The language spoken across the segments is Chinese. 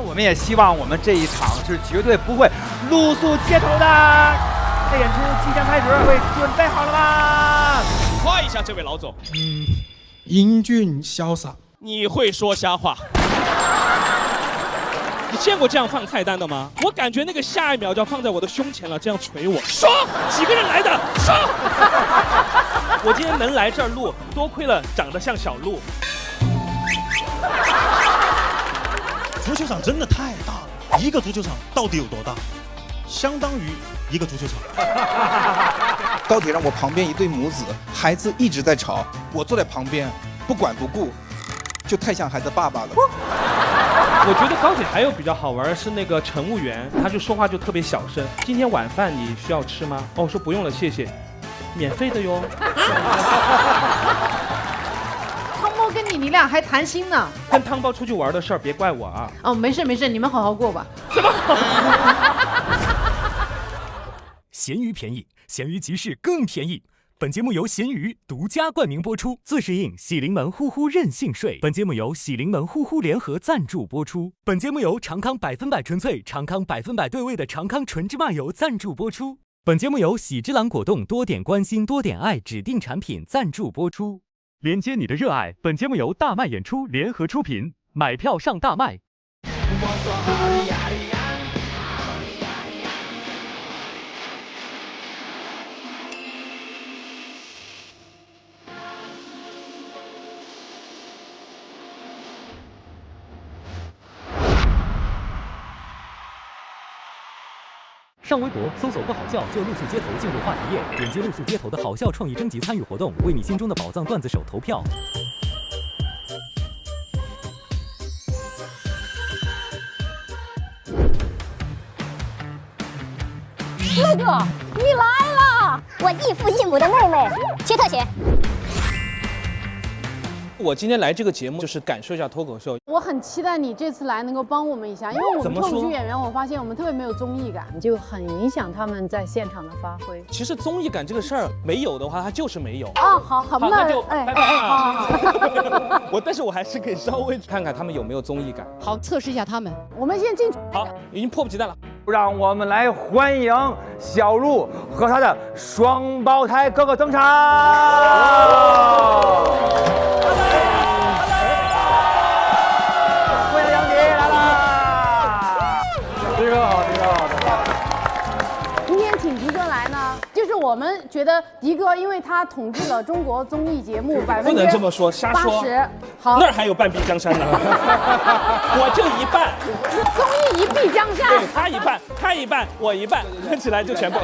我们也希望我们这一场是绝对不会露宿街头的。这演出即将开始，各位准备好了吗？夸一下这位老总。英俊潇洒。你会说瞎话？你见过这样放菜单的吗？我感觉那个下一秒就要放在我的胸前了，这样捶我。说几个人来的？说。我今天能来这儿录，多亏了长得像小鹿。足球场真的太大了，一个足球场到底有多大？相当于一个足球场。高铁上我旁边一对母子，孩子一直在吵，我坐在旁边不管不顾，就太像孩子爸爸了。我觉得高铁还有比较好玩的是那个乘务员，他就说话就特别小声。今天晚饭你需要吃吗？哦，说不用了，谢谢，免费的哟。汤包跟你俩还谈心呢？跟汤包出去玩的事儿别怪我啊。哦，没事没事，你们好好过吧。什么好？闲鱼便宜，闲鱼集市更便宜。本节目由闲鱼独家冠名播出，自适应喜临门呼呼任性税。本节目由喜临门呼呼联合赞助播出。本节目由长康100%纯粹、长康100%对味的长康纯芝麻油赞助播出。本节目由喜之郎果冻多点关心多点爱指定产品赞助播出。连接你的热爱。本节目由大麦演出联合出品，买票上大麦。上微博搜索不好笑就露宿街头进入话题页，点击露宿街头的好笑创意征集参与活动，为你心中的宝藏段子手投票。哥哥，你来了！我异父异母的妹妹，切特写。我今天来这个节目就是感受一下脱口秀。我很期待你这次来能够帮我们一下，因为我们脱口秀演员，我发现我们特别没有综艺感，就很影响他们在现场的发挥。其实综艺感这个事儿没有的话，它就是没有。啊，好，那就拜拜。好。但是我还是可以稍微看看他们有没有综艺感。好，测试一下他们。我们先进。好，已经迫不及待了。让我们来欢迎小鹿和他的双胞胎哥哥登场。我们觉得迪哥，因为他统治了中国综艺节目80%，不能这么说，瞎说。好，那儿还有半壁江山呢，我就一半。综艺一壁江山，对他一半，他一半，我一半，合起来就全部。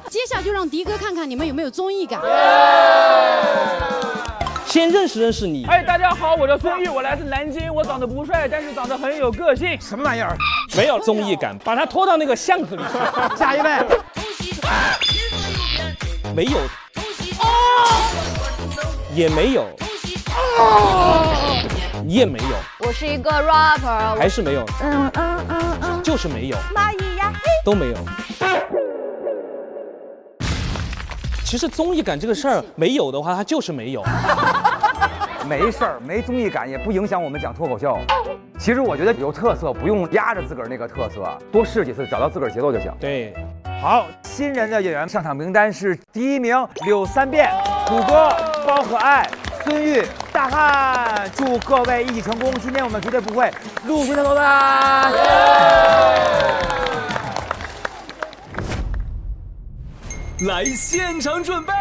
接下来就让迪哥看看你们有没有综艺感。先认识认识你。大家好，我叫孙玉，我来自南京，我长得不帅，但是长得很有个性。什么玩意儿？没有综艺感，把他拖到那个巷子里去。下一位。没有，也没有，你也没有。我是一个 rapper， 还是没有。就是没有。蚂蚁呀，都没有。其实综艺感这个事儿没有的话，它就是没有。没事儿，没综艺感也不影响我们讲脱口秀。其实我觉得有特色，不用压着自个儿那个特色，多试几次，找到自个儿节奏就行。对。好，新人的演员上场名单是：第1名柳三变，谷歌、包可爱、孙玉、大汉。祝各位一起成功！今天我们绝对不会露宿街头的。来现场准备。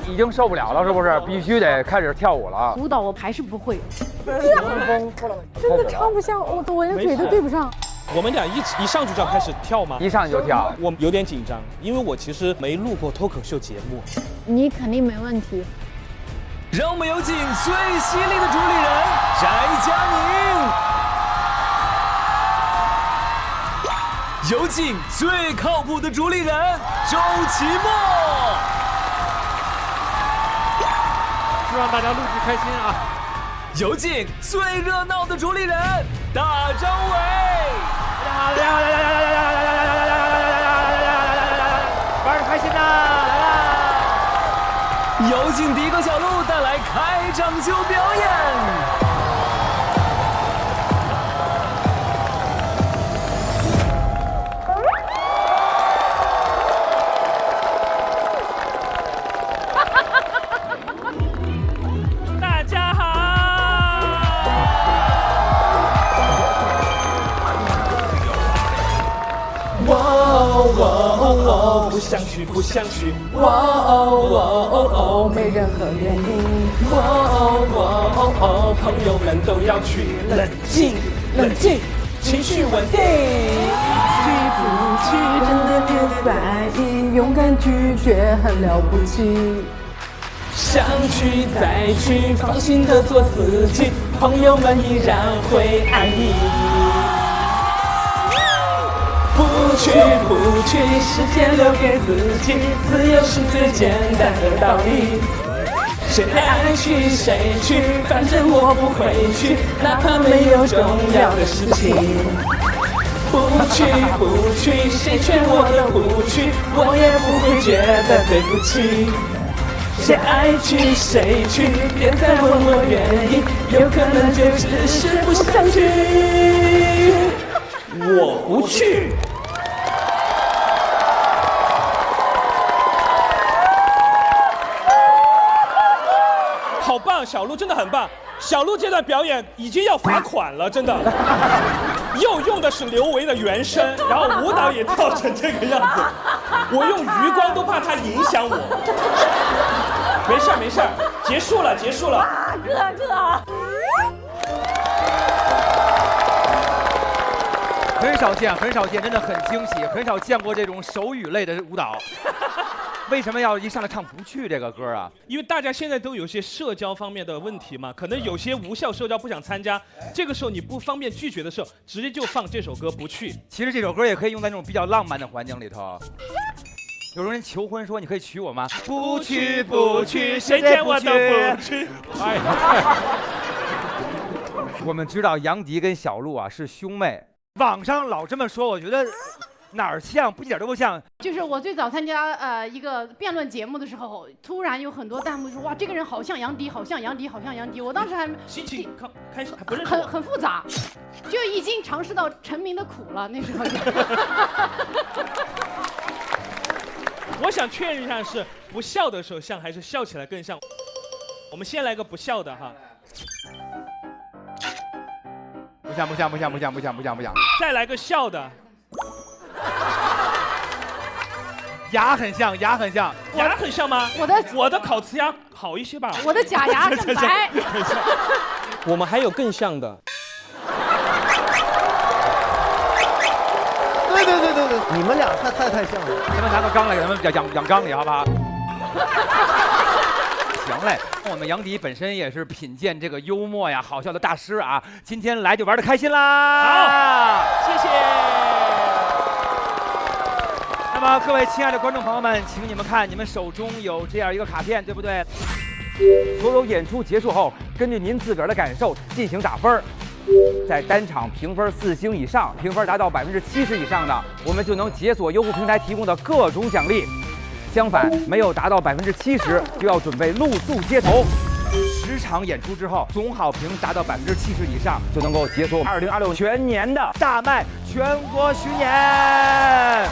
已经受不了了，是不是？必须得开始跳舞了。舞蹈我还是不会，真的唱不下，我连腿都对不上。我们俩一上去就要开始跳吗？一上就跳，我有点紧张，因为我其实没录过脱口秀节目。你肯定没问题。让我们有请最犀利的主理人翟佳宁，有请最靠谱的主理人周奇墨。希望大家录制开心啊！有请最热闹的主理人大张伟。玩的开心呐！来啦！有请迪哥小鹿带来开场秀表演。想去不想去，哇哦哇哦哦，没任何原因，哇哦哇哦哦，朋友们都要去冷静冷静，情绪稳定。去不去真的别在意，勇敢拒绝很了不起。想去再去，放心的做自己，朋友们依然会爱你。不去不去，时间留给自己，自由是最简单的道理。谁爱去谁去，反正我不会去，哪怕没有重要的事情。不去不去，谁劝我都不去，我也不会觉得对不起。谁爱去谁去，别再问我原因，有可能就只是不想去。我不去。好棒，小鹿真的很棒。小鹿这段表演已经要罚款了，真的。又用的是刘维的原声，然后舞蹈也跳成这个样子，我用余光都怕它影响我。没事没事，结束了结束了。哥哥。很少见，真的很惊喜，很少见过这种手语类的舞蹈。为什么要一上来唱不去这个歌啊？因为大家现在都有些社交方面的问题嘛，可能有些无效社交不想参加，这个时候你不方便拒绝的时候，直接就放这首歌不去。其实这首歌也可以用在那种比较浪漫的环境里头。有人求婚说：“你可以娶我吗？”不去不去，谁见我都不去。哎，我们知道杨迪跟小鹿啊是兄妹，网上老这么说，我觉得哪儿像，一点都不像。就是我最早参加一个辩论节目的时候，突然有很多弹幕说：“哇，这个人好像杨迪，好像杨迪，好像杨迪。”我当时还心情开始还不认识很复杂，就已经尝试到成名的苦了。那时候就。我想确认一下，是不笑的时候像，还是笑起来更像？我们先来个不笑的哈。不像。再来个笑的。牙很像，牙很像吗？我的烤瓷牙好一些吧？我的假牙更白。我们还有更像的。对，你们俩太像了。咱们拿个缸来给他们养缸里，好不好？行嘞，我们杨迪本身也是品鉴这个幽默呀、好笑的大师啊，今天来就玩得开心啦！好，谢谢。那么各位亲爱的观众朋友们，请你们看，你们手中有这样一个卡片，对不对？所有演出结束后，根据您自个儿的感受进行打分。在单场评分4星以上，评分达到70%以上的，我们就能解锁优酷平台提供的各种奖励。相反，没有达到70%，就要准备露宿街头。10场演出之后，总好评达到70%以上，就能够解锁2026全年的大麦全国巡演。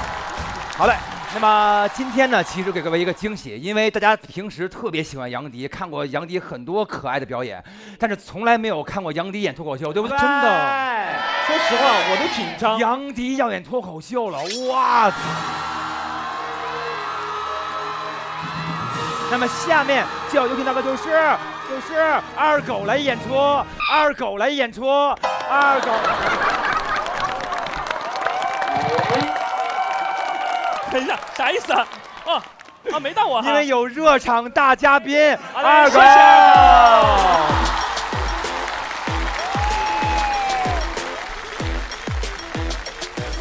好嘞。那么今天呢，其实给各位一个惊喜，因为大家平时特别喜欢杨迪，看过杨迪很多可爱的表演，但是从来没有看过杨迪演脱口秀，对不对？真的，说实话我都紧张。杨迪要演脱口秀了，哇！那么下面就要有请到的就是二狗来演出，二狗。等一下，啥意思啊？没到我哈。因为有热场大嘉宾二狗。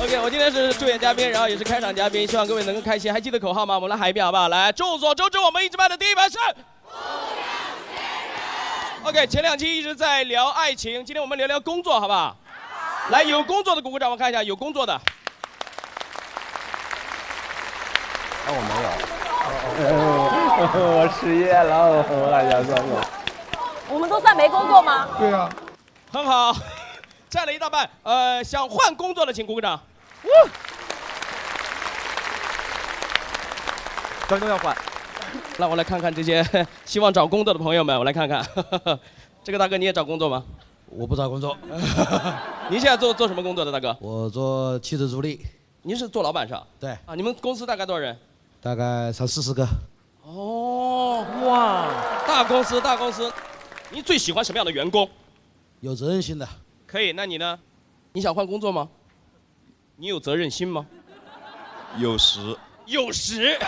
OK， 我今天是助演嘉宾，然后也是开场嘉宾，希望各位能够开心。还记得口号吗？我们来喊一遍好不好？来，众所周知，我们一直班的第一班是。OK， 前2期一直在聊爱情，今天我们聊聊工作，好不好？来，有工作的鼓鼓掌，我看一下，有工作的。我没有，我失业了，我好像算了。我们都算没工作吗？对啊，很好，占了一大半。想换工作的请鼓鼓掌。张东要换。让我来看看这些希望找工作的朋友们，我来看看。这个大哥你也找工作吗？我不找工作。您现在做什么工作的，大哥？我做汽车助理。您是做老板是吧？对。你们公司大概多少人大概30-40个。哦，哇，大公司大公司，您最喜欢什么样的员工？有责任心的。可以，那你呢？你想换工作吗？你有责任心吗？有时有时。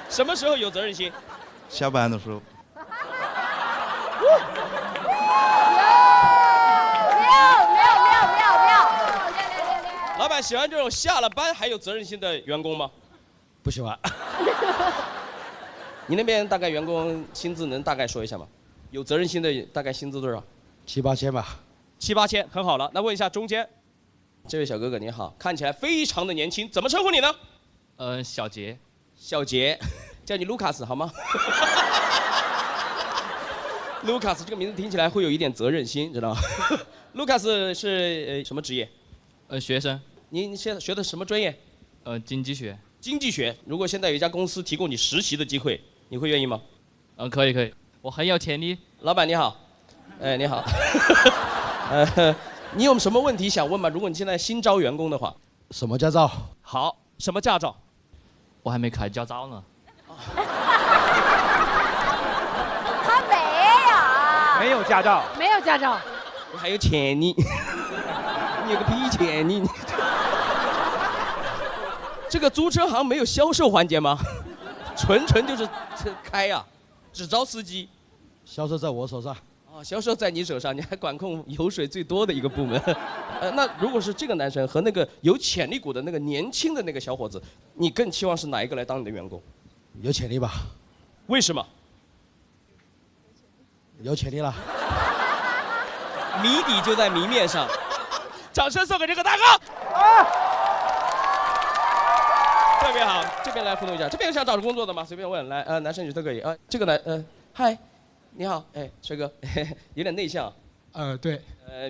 什么时候有责任心？下班的时候。老板喜欢这种下了班还有责任心的员工吗？不喜欢。你那边大概员工薪资能大概说一下吗？有责任心的大概薪资多少？7-8千吧。7-8千，很好了。那问一下中间，这位小哥哥你好，看起来非常的年轻，怎么称呼你呢？小杰。小杰，叫你卢卡斯好吗？卢卡斯这个名字听起来会有一点责任心，知道吗？卢卡斯是什么职业？学生。您现在学的什么专业？经济学。经济学。如果现在有一家公司提供你实习的机会，你会愿意吗？可以，我很有潜力。老板你好，哎你好，你有什么问题想问吗？如果你现在新招员工的话。什么驾照？好，什么驾照？我还没开驾照呢。他没有。没有驾照。没有驾照。你还有潜力？你有个屁潜力！这个租车行没有销售环节吗？纯就是开呀，只招司机。销售在我手上。哦，销售在你手上，你还管控油水最多的一个部门。那如果是这个男生和那个有潜力股的那个年轻的那个小伙子，你更期望是哪一个来当你的员工？有潜力吧？为什么？有潜力了。谜底就在谜面上。掌声送给这个大哥！特别好，这边来互动一下。这边有想找工作的吗？随便问，来，男生女生都可以。这个嗨，你好，哎，帅哥，有点内向。对。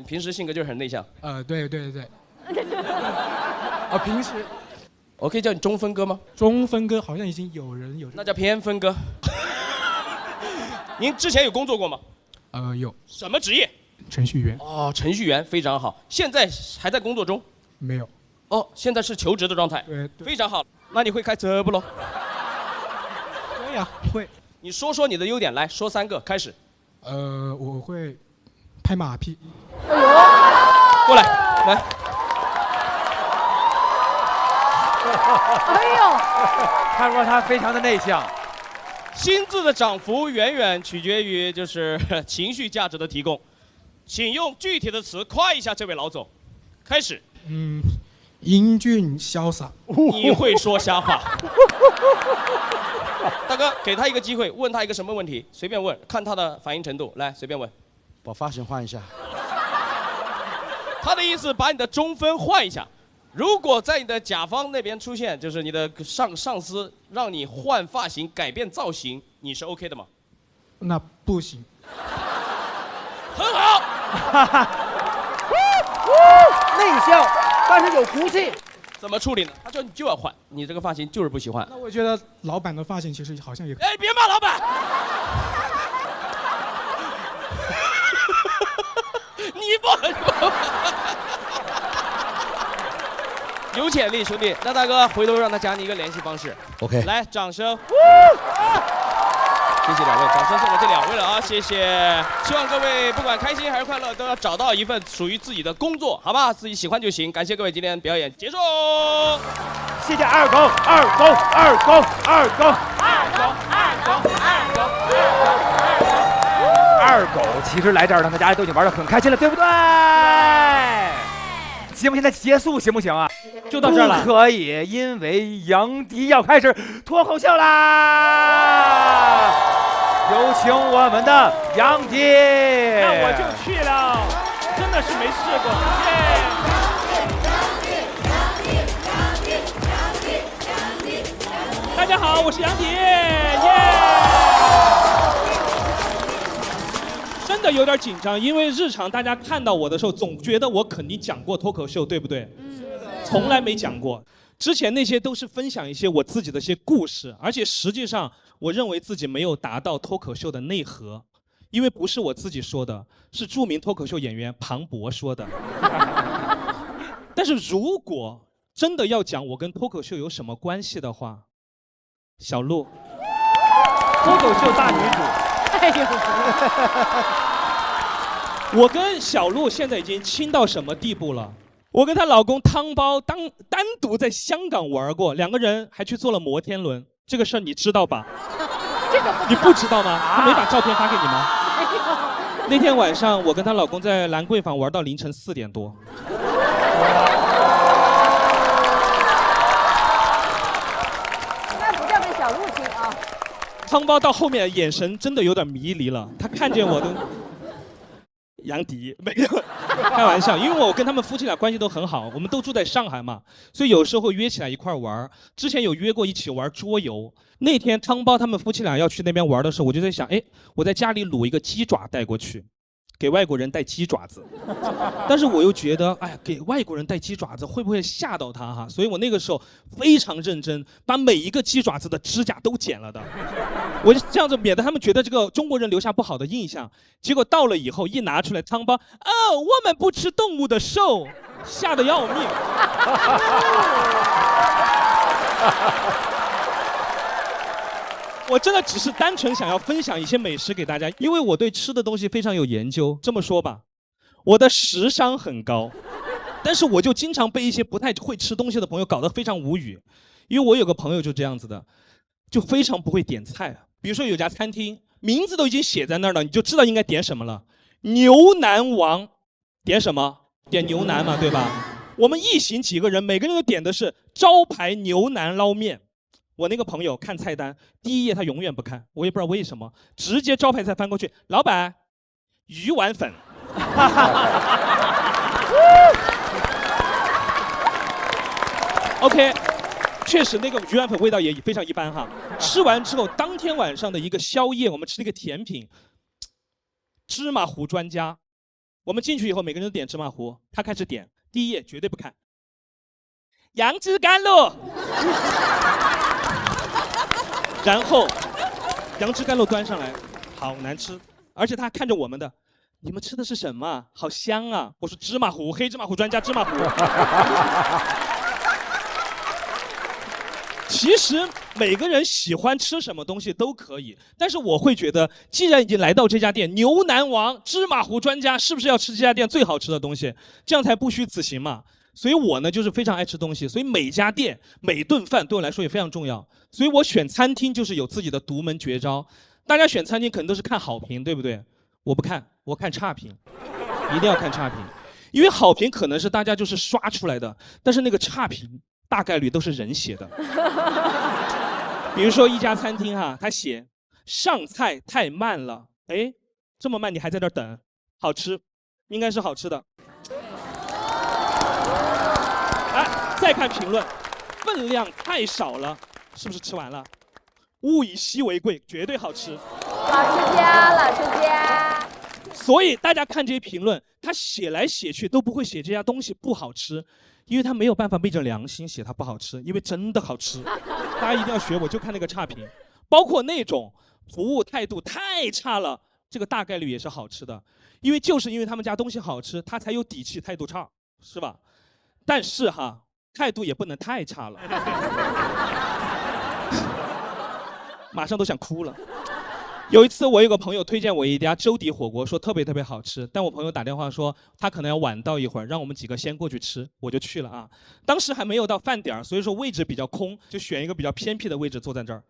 平时性格就是很内向。对。平时。我可以叫你中分哥吗？中分哥好像已经有人有。那叫偏分哥。您之前有工作过吗？有。什么职业？程序员。哦，程序员非常好。现在还在工作中？没有。哦，现在是求职的状态。对。非常好。那你会开车不喽？会呀，会。你说说你的优点，来说3个，开始。我会拍马屁。哎呦，过来，来。哎呦，看出他非常的内向。薪资的涨幅远远取决于就是情绪价值的提供，请用具体的词夸一下这位老总。开始。英俊潇洒。你会说瞎话。大哥，给他一个机会，问他一个什么问题，随便问，看他的反应程度。来，随便问。把发型换一下。他的意思把你的中分换一下。如果在你的甲方那边出现，就是你的上司让你换发型、改变造型，你是 OK 的吗？那不行。很好。内向，但是有骨气。怎么处理呢？他说你就要换，你这个发型就是不喜欢。那我觉得老板的发型其实好像也……哎，别骂老板！你不。有潜力，兄弟。那大哥，回头让他加你一个联系方式。OK。来，掌声。谢谢2位，掌声送给这2位了啊！谢谢。希望各位不管开心还是快乐，都要找到一份属于自己的工作，好吧？自己喜欢就行。感谢各位今天表演结束。谢谢二狗。二狗其实来这儿呢，大家都已经玩得很开心了，对不对？节目现在结束行不行啊？就到这儿了。不可以，因为杨迪要开始脱口秀啦！有请我们的杨迪。那我就去了，真的是没试过。大家好，我是杨迪，真的有点紧张，因为日常大家看到我的时候，总觉得我肯定讲过脱口秀，对不对？从来没讲过。之前那些都是分享一些我自己的一些故事，而且实际上我认为自己没有达到脱口秀的内核，因为不是我自己说的，是著名脱口秀演员庞博说的。但是如果真的要讲我跟脱口秀有什么关系的话，小鹿，脱口秀大女主。哎呦，我跟小鹿现在已经亲到什么地步了？我跟她老公汤包单独在香港玩过，2个人还去坐了摩天轮。这个事儿你知道吧？这个你不知道吗？她没把照片发给你吗？那天晚上我跟她老公在兰桂坊玩到凌晨4点多。那不叫给小鹿听啊。汤包到后面眼神真的有点迷离了，他看见我都。杨迪没有，开玩笑，因为我跟他们夫妻俩关系都很好，我们都住在上海嘛，所以有时候会约起来一块玩。之前有约过一起玩桌游。那天汤包他们夫妻俩要去那边玩的时候，我就在想，哎，我在家里卤一个鸡爪带过去，给外国人带鸡爪子。但是我又觉得，哎呀，给外国人带鸡爪子会不会吓到他哈？所以我那个时候非常认真，把每一个鸡爪子的指甲都剪了的。我就这样子，免得他们觉得这个中国人留下不好的印象。结果到了以后，一拿出来汤包，哦，我们不吃动物的肉，吓得要命。我真的只是单纯想要分享一些美食给大家，因为我对吃的东西非常有研究。这么说吧，我的食商很高，但是我就经常被一些不太会吃东西的朋友搞得非常无语。因为我有个朋友就这样子的，就非常不会点菜。比如说有家餐厅，名字都已经写在那儿了，你就知道应该点什么了。牛腩王，点什么？点牛腩嘛，对吧？我们一行几个人，每个人都点的是招牌牛腩捞面。我那个朋友看菜单，第一页他永远不看，我也不知道为什么，直接招牌菜翻过去，老板，鱼丸粉。OK。确实，那个鱼丸粉味道也非常一般哈。吃完之后，当天晚上的一个宵夜，我们吃了一个甜品，芝麻糊专家。我们进去以后，每个人都点芝麻糊，他开始点，第一页绝对不看。杨枝甘露，然后杨枝甘露端上来，好难吃，而且他看着我们的，你们吃的是什么？好香啊！我说芝麻糊，黑芝麻糊专家，芝麻糊。其实每个人喜欢吃什么东西都可以，但是我会觉得，既然已经来到这家店，牛腩王、芝麻糊专家，是不是要吃这家店最好吃的东西？这样才不虚此行嘛。所以我呢，就是非常爱吃东西，所以每家店、每顿饭对我来说也非常重要。所以我选餐厅就是有自己的独门绝招。大家选餐厅可能都是看好评，对不对？我不看，我看差评，一定要看差评，因为好评可能是大家就是刷出来的，但是那个差评大概率都是人写的。比如说一家餐厅哈，他写上菜太慢了，哎，这么慢你还在这儿等，好吃，应该是好吃的。哎，再看评论，分量太少了，是不是吃完了？物以稀为贵，绝对好吃。老吃家，老吃家。所以大家看这些评论，他写来写去都不会写这家东西不好吃，因为他没有办法昧着良心写它不好吃，因为真的好吃。大家一定要学我，就看那个差评，包括那种服务态度太差了，这个大概率也是好吃的，因为就是因为他们家东西好吃，他才有底气态度差，是吧？但是哈，态度也不能太差了。马上都想哭了。有一次我有个朋友推荐我一家粥底火锅，说特别特别好吃，但我朋友打电话说他可能要晚到一会儿，让我们几个先过去吃，我就去了啊。当时还没有到饭点，所以说位置比较空，就选一个比较偏僻的位置坐在这儿。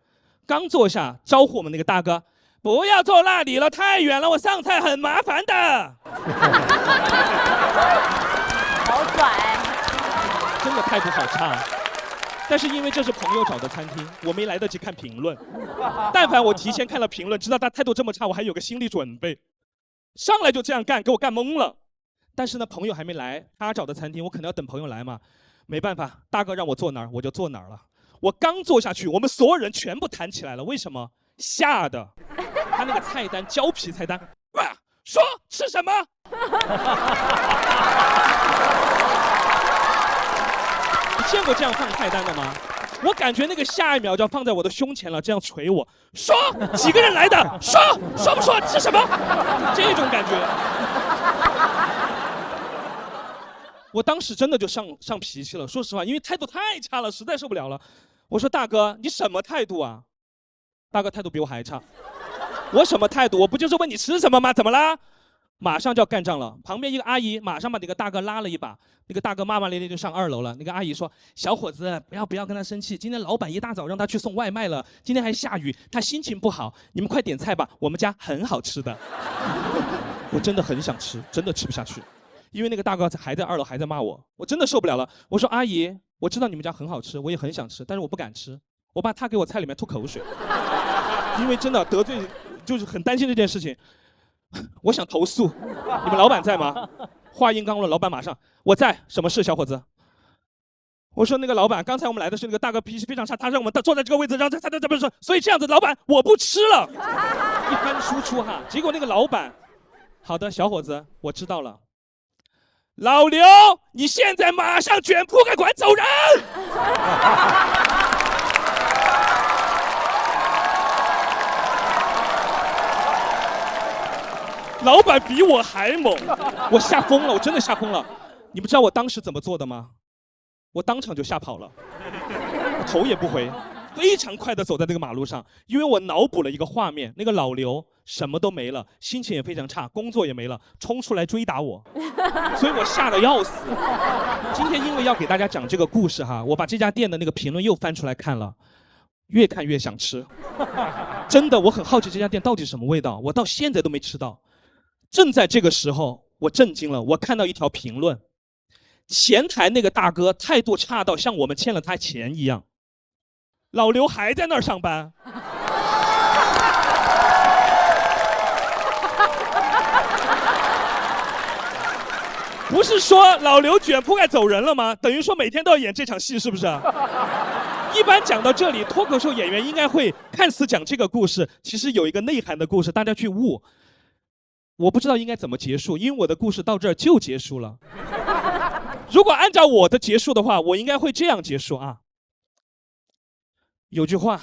刚坐下，招呼我们那个大哥，不要坐那里了，太远了，我上菜很麻烦的。好拽，真的态度好差。但是因为这是朋友找的餐厅，我没来得及看评论。但凡我提前看了评论，知道他态度这么差，我还有个心理准备。上来就这样干，给我干懵了。但是呢，朋友还没来，他找的餐厅，我可能要等朋友来嘛。没办法，大哥让我坐哪儿，我就坐哪儿了。我刚坐下去，我们所有人全部弹起来了。为什么？吓的。他那个菜单，胶皮菜单，哇，说吃什么？你见过这样放菜单的吗？我感觉那个下一秒就要放在我的胸前了，这样捶我，说几个人来的，说不说吃什么？这种感觉，我当时真的就上脾气了。说实话，因为态度太差了，实在受不了了。我说大哥，你什么态度啊？大哥态度比我还差。我什么态度？我不就是问你吃什么吗？怎么啦？马上就要干仗了。旁边一个阿姨马上把那个大哥拉了一把，那个大哥骂骂咧咧就上2楼了。那个阿姨说：“小伙子，不要跟他生气，今天老板一大早让他去送外卖了，今天还下雨，他心情不好，你们快点菜吧，我们家很好吃的。”我真的很想吃，真的吃不下去，因为那个大哥还在2楼还在骂我，我真的受不了了。我说：“阿姨，我知道你们家很好吃，我也很想吃，但是我不敢吃，我怕他给我菜里面吐口水，因为真的得罪，就是很担心这件事情。我想投诉，你们老板在吗？”话音刚落，老板马上：“我在，什么事，小伙子？”我说：“那个老板，刚才我们来的是那个大哥，脾气非常差，他让我们坐在这个位置，让他不是，所以这样子，老板我不吃了。”一番输出哈，结果那个老板，好的，小伙子，我知道了。老刘，你现在马上卷铺盖馆走人！老板比我还猛，我吓疯了，我真的吓疯了。你不知道我当时怎么做的吗？我当场就吓跑了，我头也不回，非常快的走在那个马路上，因为我脑补了一个画面，那个老刘什么都没了，心情也非常差，工作也没了，冲出来追打我，所以我吓得要死。今天因为要给大家讲这个故事哈，我把这家店的那个评论又翻出来看了，越看越想吃。真的，我很好奇这家店到底什么味道，我到现在都没吃到。正在这个时候，我震惊了，我看到一条评论，前台那个大哥态度差到像我们欠了他钱一样，老刘还在那儿上班。不是说老刘卷铺盖走人了吗？等于说每天都要演这场戏，是不是？一般讲到这里，脱口秀演员应该会看似讲这个故事，其实有一个内涵的故事，大家去悟。我不知道应该怎么结束，因为我的故事到这儿就结束了。如果按照我的结束的话，我应该会这样结束啊。有句话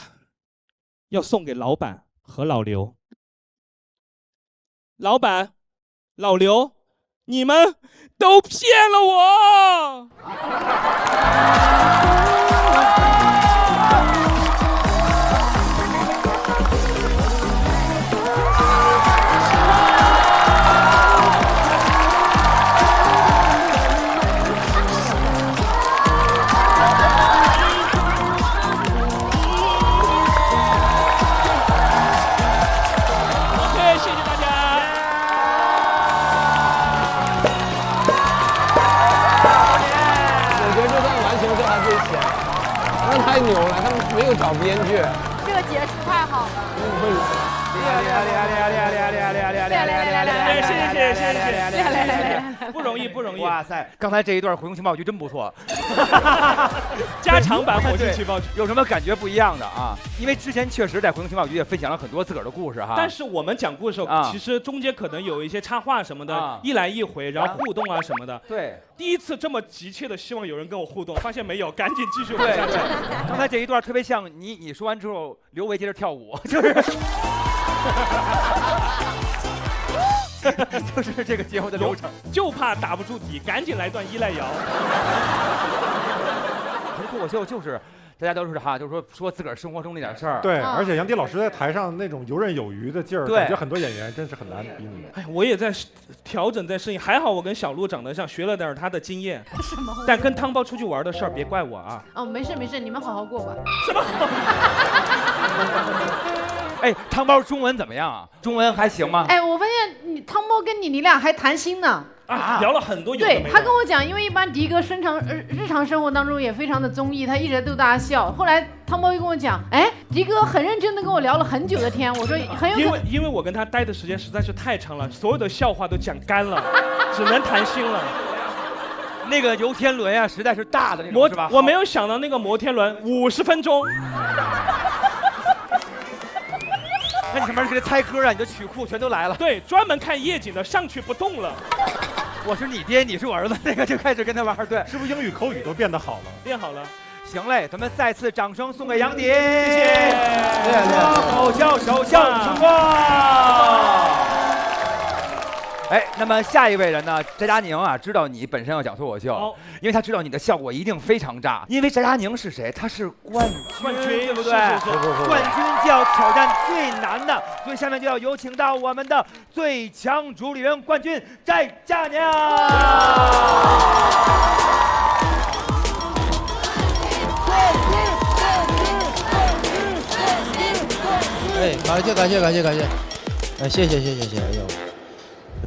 要送给老板和老刘。老板，老刘，你们都骗了我。太牛了，他们没有找编剧。这个结束太好了。谢谢，不容易不容易。哇塞，刚才这一段《火星情报局》真不错，加长版《火星情报局》有什么感觉不一样的啊？因为之前确实在《火星情报局》也分享了很多自个儿的故事哈。但是我们讲故事的时候，其实中间可能有一些插话什么的，一来一回，然后互动啊什么的。对，第一次这么急切的希望有人跟我互动，发现没有，赶紧继续往下讲。刚才这一段特别像你说完之后，刘维接着跳舞，就是就是这个节目的流程，就怕打不住底，赶紧来段依赖摇。其实脱口秀就是大家都是哈，就是说自个儿生活中那点事儿。对，而且杨迪老师在台上那种游刃有余的劲儿，感觉很多演员真是很难比拟。哎，我也在调整，在适应。还好我跟小鹿长得像，学了点他的经验。什么？但跟汤包出去玩的事儿，别怪我啊。哦，没事没事，你们好好过吧。什么？哎，汤包中文怎么样啊？中文还行吗？哎，我发现汤包跟你俩还谈心呢。啊，聊了很多有的没的。对，他跟我讲，因为一般迪哥日常生活当中也非常的综艺，他一直逗大家笑。后来汤包又跟我讲，哎，迪哥很认真的跟我聊了很久的天。我说很有可能，因为我跟他待的时间实在是太长了，所有的笑话都讲干了，只能谈心了。那个游天轮呀，实在是大的那种，是吧？我没有想到那个摩天轮50分钟。那你上面给他猜歌啊，你的曲库全都来了。对，专门看夜景的上去不动了。我是你爹，你是我儿子，那个就开始跟他玩。对，是不是英语口语都变得好了？变好了。行嘞，咱们再次掌声送给杨迪，谢谢。脱口秀首秀成功。哎，那么下一位人呢？翟佳宁啊，知道你本身要讲脱口秀，因为他知道你的效果一定非常炸。因为翟佳宁是谁？他是冠军，对不对？冠军就要挑战最难的，所以下面就要有请到我们的最强主理人冠军翟佳宁。哎，感谢，哎，谢谢，哎呦，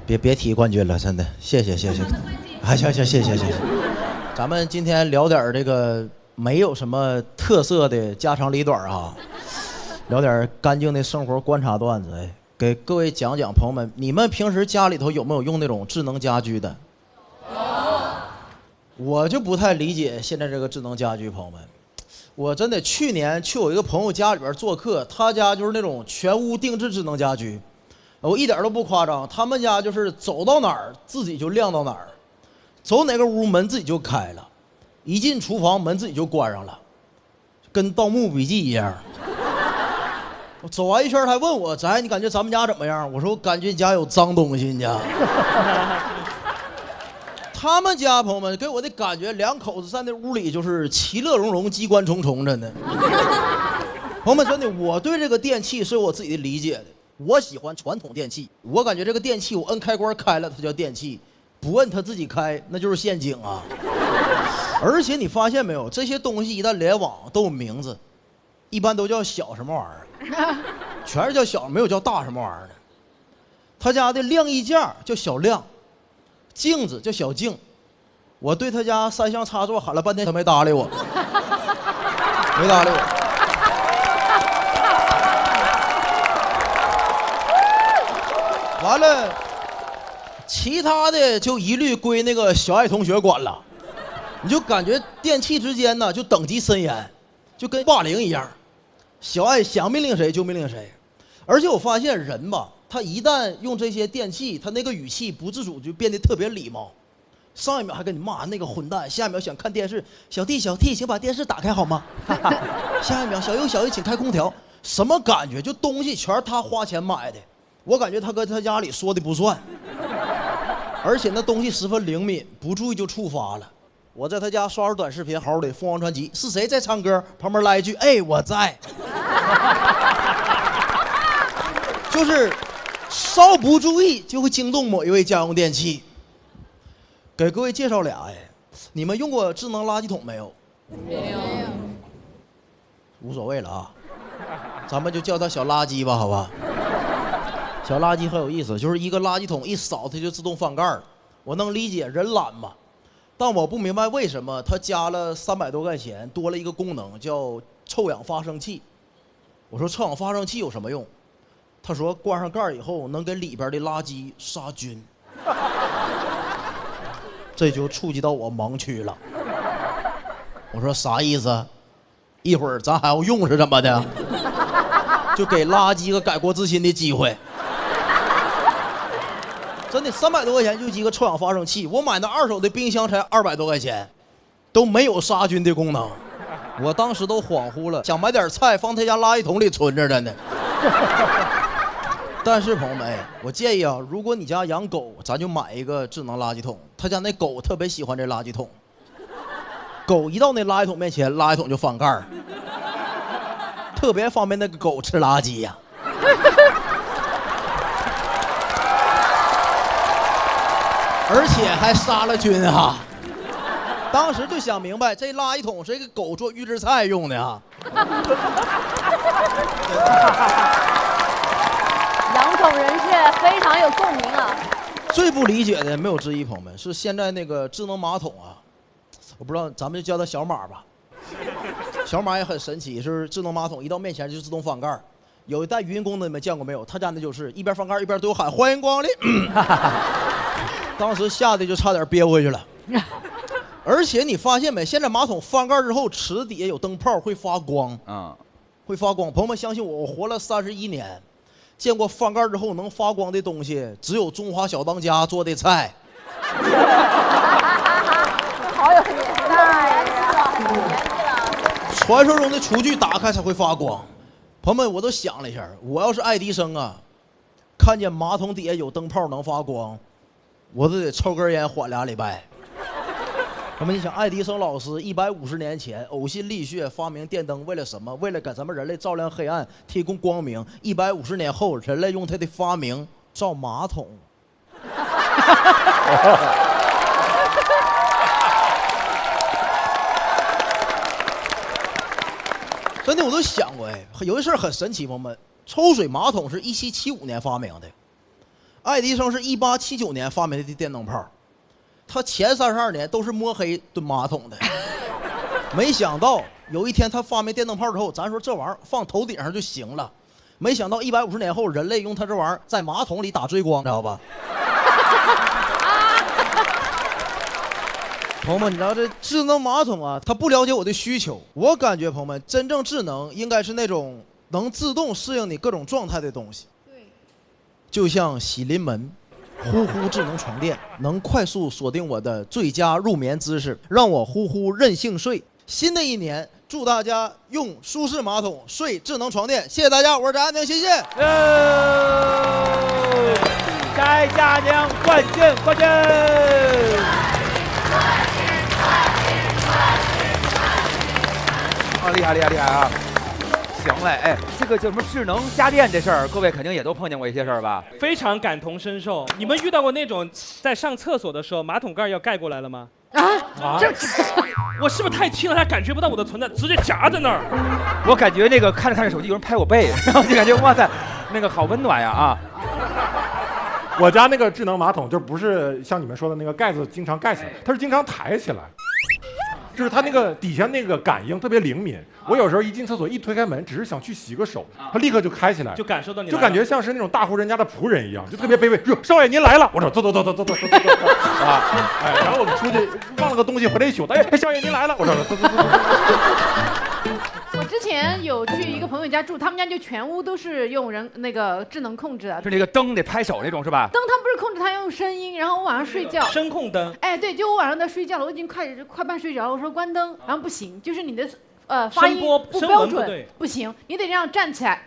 别提冠军了，真的，谢谢，哎，行，谢谢。咱们今天聊点这个没有什么特色的家长里短啊，聊点干净的生活观察段子，哎，给各位讲讲，朋友们，你们平时家里头有没有用那种智能家居的？我就不太理解现在这个智能家居，朋友们。我真的去年去我一个朋友家里边做客，他家就是那种全屋定制智能家居，我一点都不夸张，他们家就是走到哪儿自己就亮到哪儿，走哪个屋门自己就开了，一进厨房门自己就关上了，跟《盗墓笔记》一样。我走完一圈，他问我：“翟，你感觉咱们家怎么样？”我说：“我感觉你家有脏东西，你家。”他们家朋友们给我的感觉，两口子在那屋里就是其乐融融，机关重重，真的。朋友们，真的，我对这个电器是有我自己的理解的。我喜欢传统电器，我感觉这个电器我摁开关开了，它叫电器；不摁它自己开，那就是陷阱啊。而且你发现没有，这些东西一旦联网都有名字，一般都叫小什么玩意儿，全是叫小，没有叫大什么玩意儿的。他家的晾衣架叫小晾。镜子叫小镜，我对他家3项插座喊了半天，他没搭理我，没搭理我。完了，其他的就一律归那个小爱同学管了。你就感觉电器之间呢，就等级森严，就跟霸凌一样，小爱想命令谁就命令谁。而且我发现人吧，他一旦用这些电器，他那个语气不自主就变得特别礼貌。上一秒还跟你骂那个混蛋，下一秒想看电视，小弟请把电视打开好吗？下一秒小优请开空调，什么感觉？就东西全是他花钱买的，我感觉他搁他家里说的不算，而且那东西十分灵敏，不注意就触发了。我在他家刷着短视频，好好的凤凰传奇，是谁在唱歌？旁边来一句：“哎，我在。”就是稍不注意就会惊动某一位家用电器。给各位介绍俩，哎，你们用过智能垃圾桶没有？没有。无所谓了啊，咱们就叫它小垃圾吧，好吧？小垃圾很有意思，就是一个垃圾桶一扫它就自动翻盖了。我能理解人懒嘛，但我不明白为什么它加了300多块钱，多了一个功能叫臭氧发生器。我说臭氧发生器有什么用？他说关上盖以后能给里边的垃圾杀菌，这就触及到我盲区了。我说啥意思？一会儿咱还要用是怎么的？就给垃圾个改过自新的机会。真的300多块钱就一个臭氧发生器，我买那2手的冰箱才200多块钱，都没有杀菌的功能。我当时都恍惚了，想买点菜放他家垃圾桶里存着呢。但是朋友们，我建议啊，如果你家养狗，咱就买一个智能垃圾桶。他家那狗特别喜欢这垃圾桶，狗一到那垃圾桶面前，垃圾桶就翻盖儿，特别方便那个狗吃垃圾呀。而且还杀了菌啊！当时就想明白，这垃圾桶是给狗做预制菜用的啊。养狗人士非常有共鸣啊！最不理解的没有之一，朋友们，是现在那个智能马桶啊，我不知道，咱们就叫它小马吧。小马也很神奇，是智能马桶一到面前就自动翻盖，有一带语音功能，你们见过没有？他家那就是一边翻盖一边都有喊欢迎光临。当时吓得就差点憋回去了。而且你发现没？现在马桶翻盖之后，池底下有灯泡会发光啊，会发光。朋友们相信我，我活了31年，见过翻盖之后能发光的东西，只有中华小当家做的菜。好有年代呀！传说中的厨具打开才会发光。朋友们，我都想了一下，我要是爱迪生啊，看见马桶底下有灯泡能发光，我都得抽根烟缓2礼拜。那么你想，爱迪生老师150年前呕心沥血发明电灯，为了什么？为了给咱们人类照亮黑暗，提供光明。150年后，人类用他的发明造马桶。真的，我都想过，有一事儿很神奇，朋友们，抽水马桶是1775年发明的，爱迪生是1879年发明的电灯泡，他前32年都是摸黑蹲马桶的。没想到有一天他发明电灯泡之后，咱说这玩意儿放头顶上就行了，没想到150年后，人类用他这玩意儿在马桶里打追光，知道吧？朋友们，你知道这智能马桶啊，它不了解我的需求。我感觉朋友们，真正智能应该是那种能自动适应你各种状态的东西。对，就像洗临门、呼呼智能床垫，能快速锁定我的最佳入眠姿势，让我呼呼任性睡。新的一年，祝大家用舒适马桶睡智能床垫。谢谢大家，我是翟佳宁，谢谢。翟佳宁冠军。厉害啊！行嘞，哎，这个叫什么智能家电这事儿，各位肯定也都碰见过一些事儿吧？非常感同身受。你们遇到过那种在上厕所的时候马桶盖要盖过来了吗？这我是不是太轻了？他感觉不到我的存在，直接夹在那儿。我感觉那个看着手机有人拍我背，然后就感觉哇塞，那个好温暖呀啊！我家那个智能马桶就不是像你们说的那个盖子经常盖起来，它是经常抬起来。就是它那个底下那个感应特别灵敏，我有时候一进厕所一推开门，只是想去洗个手，它立刻就开起来，就感受到你，就感觉像是那种大户人家的仆人一样，就特别卑微。哟，少爷您来了，我说走啊，哎，然后我出去忘了个东西，回来一宿，哎，少爷您来了，我说走。我之前有去一个朋友家住，他们家就全屋都是用那个智能控制的，就那个灯得拍手那种是吧？灯它不是控制，它用声音，然后我晚上睡觉。声控灯。哎，对，就我晚上在睡觉了，我已经快半睡着了，我说关灯，然后不行，就是你的发音不标准，不行，你得这样站起来。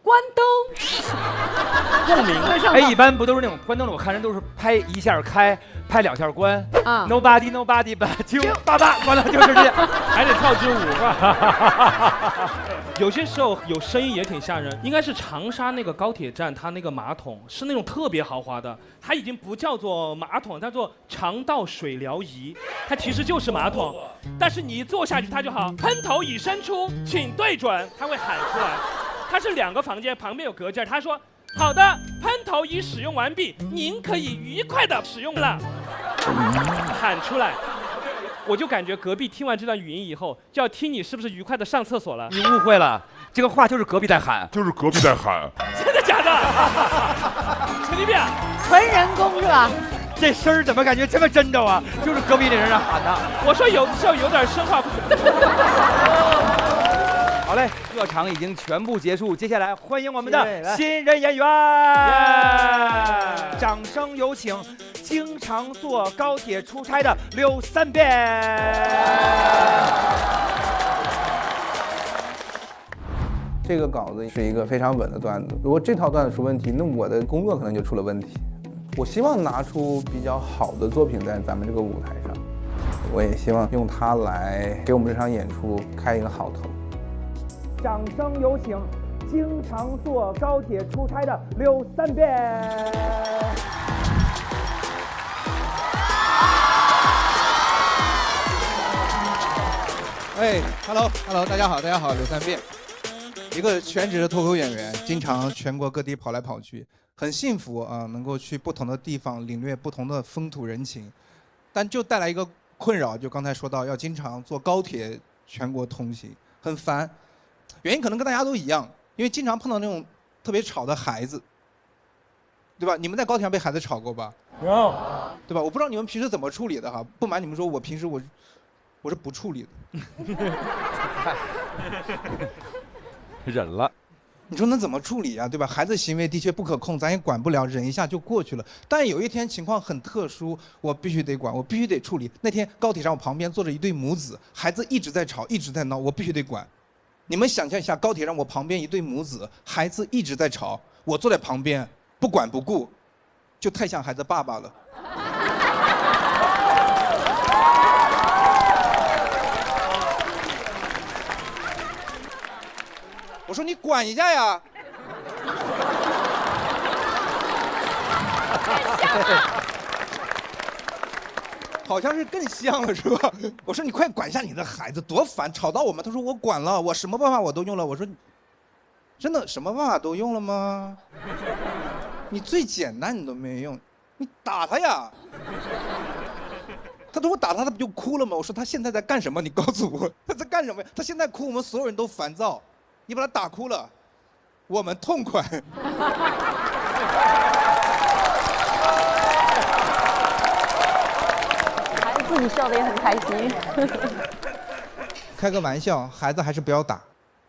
关灯，共鸣。哎，一般不都是那种关灯的？我看人都是拍一下开，拍2下关。啊 ，Nobody but you， 爸爸关了就是这，还得跳支舞。有些时候有声音也挺吓人。应该是长沙那个高铁站，它那个马桶是那种特别豪华的，它已经不叫做马桶，它做肠道水疗仪，它其实就是马桶，但是你一坐下去，它就好，喷头已伸出，请对准，它会喊出来。它是2个房间，旁边有隔间。他说：“好的，喷头已使用完毕，您可以愉快的使用了。”喊出来，我就感觉隔壁听完这段语音以后，就要听你是不是愉快的上厕所了。你误会了，这个话就是隔壁在喊，真的假的？陈立变，纯人工是吧？这声儿怎么感觉这么真着啊？就是隔壁那人让喊的。我说有时候有点生化。好嘞，热场已经全部结束，接下来欢迎我们的新人演员，掌声有请经常坐高铁出差的刘三变。这个稿子是一个非常稳的段子，如果这套段子出问题，那我的工作可能就出了问题。我希望拿出比较好的作品在咱们这个舞台上，我也希望用它来给我们这场演出开一个好头。掌声有请经常坐高铁出差的刘三变。哎 ，Hello， 大家好，刘三变，一个全职的脱口演员，经常全国各地跑来跑去，很幸福啊，能够去不同的地方领略不同的风土人情，但就带来一个困扰，就刚才说到要经常坐高铁全国通行，很烦。原因可能跟大家都一样，因为经常碰到那种特别吵的孩子，对吧？你们在高铁上被孩子吵过吧？有，对吧？我不知道你们平时怎么处理的哈。不瞒你们说，我平时我是不处理的。忍了。你说能怎么处理啊？对吧？孩子行为的确不可控，咱也管不了，忍一下就过去了。但有一天情况很特殊，我必须得管，我必须得处理。那天高铁上我旁边坐着一对母子，孩子一直在吵，一直在闹，我必须得管。你们想象一下，高铁上我旁边一对母子，孩子一直在吵，我坐在旁边不管不顾，就太像孩子爸爸了。我说你管一下呀！好像是更像了，是吧？我说你快管一下你的孩子，多烦，吵到我们。他说我管了，我什么办法我都用了。我说，真的什么办法都用了吗？你最简单你都没用，你打他呀！他说我打他，他不就哭了吗？我说他现在在干什么？你告诉我他在干什么呀？他现在哭，我们所有人都烦躁。你把他打哭了，我们痛快。孩子自己笑得也很开心。开个玩笑，孩子还是不要打。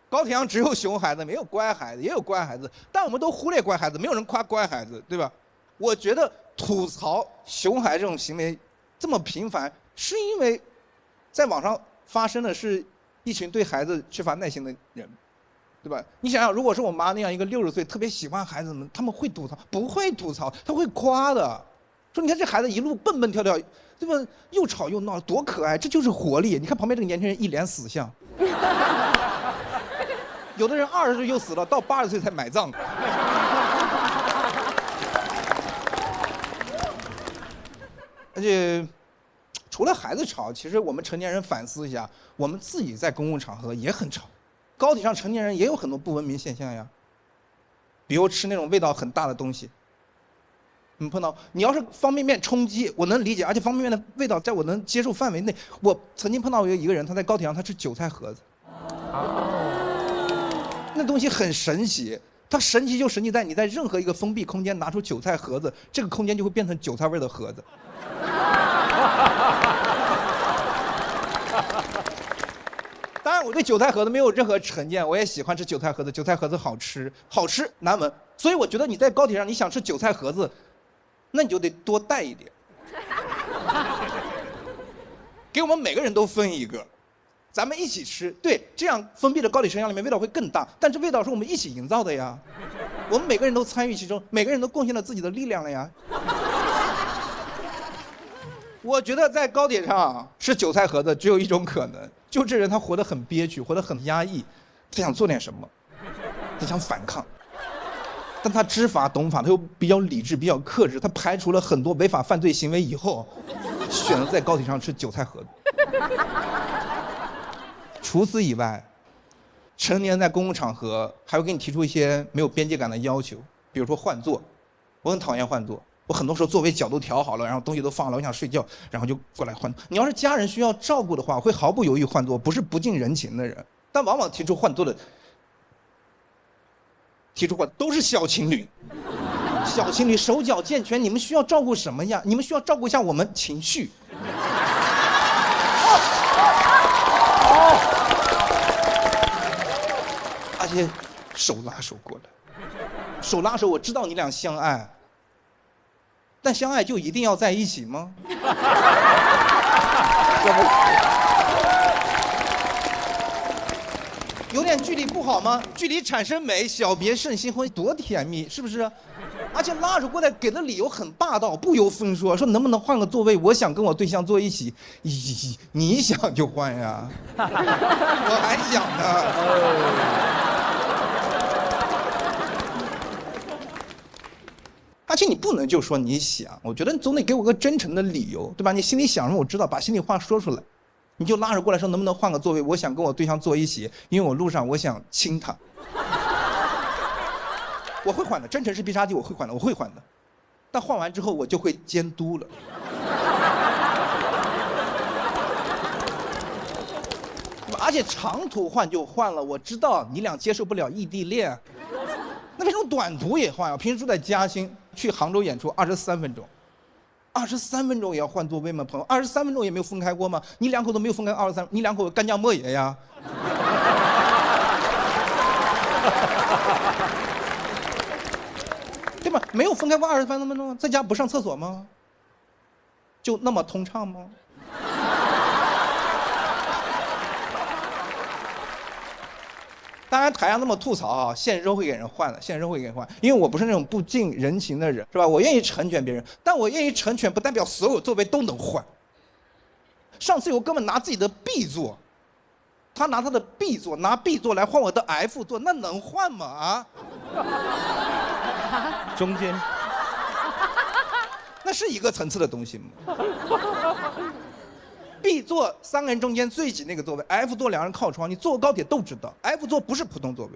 高铁上只有熊孩子，没有乖孩子，也有乖孩子，但我们都忽略乖孩子，没有人夸乖孩子，对吧？我觉得吐槽熊孩这种行为这么频繁，是因为在网上发生的是一群对孩子缺乏耐心的人。对吧？你想想，如果是我妈那样一个60岁特别喜欢孩子们，他们会吐槽？不会吐槽，他会夸的。说你看这孩子一路蹦蹦跳跳，对吧？又吵又闹，多可爱，这就是活力。你看旁边这个年轻人一脸死相。有的人20岁就死了，到80岁才埋葬。而且，除了孩子吵，其实我们成年人反思一下，我们自己在公共场合也很吵。高铁上成年人也有很多不文明现象呀，比如吃那种味道很大的东西。你碰到，你要是方便面充饥，我能理解，而且方便面的味道在我能接受范围内。我曾经碰到有一个人，他在高铁上他吃韭菜盒子，那东西很神奇，它神奇就神奇在你在任何一个封闭空间拿出韭菜盒子，这个空间就会变成韭菜味的盒子。当然，我对韭菜盒子没有任何成见，我也喜欢吃韭菜盒子，韭菜盒子好吃，好吃难闻。所以我觉得你在高铁上你想吃韭菜盒子，那你就得多带一点，给我们每个人都分一个，咱们一起吃。对，这样封闭的高铁车厢里面味道会更大，但这味道是我们一起营造的呀，我们每个人都参与其中，每个人都贡献了自己的力量了呀。我觉得在高铁上吃韭菜盒子只有一种可能，就这人他活得很憋屈，活得很压抑，他想做点什么，他想反抗，但他知法懂法，他又比较理智，比较克制，他排除了很多违法犯罪行为以后，选择在高铁上吃韭菜盒子。除此以外，成年人在公共场合还会给你提出一些没有边界感的要求，比如说换座，我很讨厌换座。我很多时候座位角都调好了，然后东西都放了，我想睡觉，然后就过来换。你要是家人需要照顾的话，我会毫不犹豫换座，不是不近人情的人。但往往提出换座的，都是小情侣，小情侣手脚健全，你们需要照顾什么呀？你们需要照顾一下我们情绪。而且手拉手过来，手拉手，我知道你俩相爱。但相爱就一定要在一起吗？有点距离不好吗？距离产生美，小别胜新婚，多甜蜜，是不是？而且拉着过来给的理由很霸道，不由分说，说能不能换个座位？我想跟我对象坐一起。你想就换呀，我还想呢。而且你不能就说你想，我觉得你总得给我个真诚的理由，对吧？你心里想什么我知道，把心里话说出来。你就拉着过来说能不能换个座位？我想跟我对象坐一起，因为我路上我想亲他。我会换的，真诚是必杀技，我会换的，我会换的。但换完之后我就会监督了。而且长途换就换了，我知道你俩接受不了异地恋。那为什么短途也换啊？平时住在嘉兴，去杭州演出23分钟，23分钟也要换座位吗？朋友，23分钟也没有分开过吗？你两口都没有分开23，你两口干将莫邪呀？对吧？没有分开过23分钟，在家不上厕所吗？就那么通畅吗？当然台上那么吐槽啊，现实会给人换的，现实会给人换。因为我不是那种不近人情的人，是吧？我愿意成全别人，但我愿意成全不代表所有座位都能换。上次有哥们拿自己的 B 座，他拿他的 B 座，拿 B 座来换我的 F 座，那能换吗？啊？中间，那是一个层次的东西吗？B 座3个人中间最挤那个座位 ，F 座2人靠窗，你坐过高铁都知道 ，F 座不是普通座位。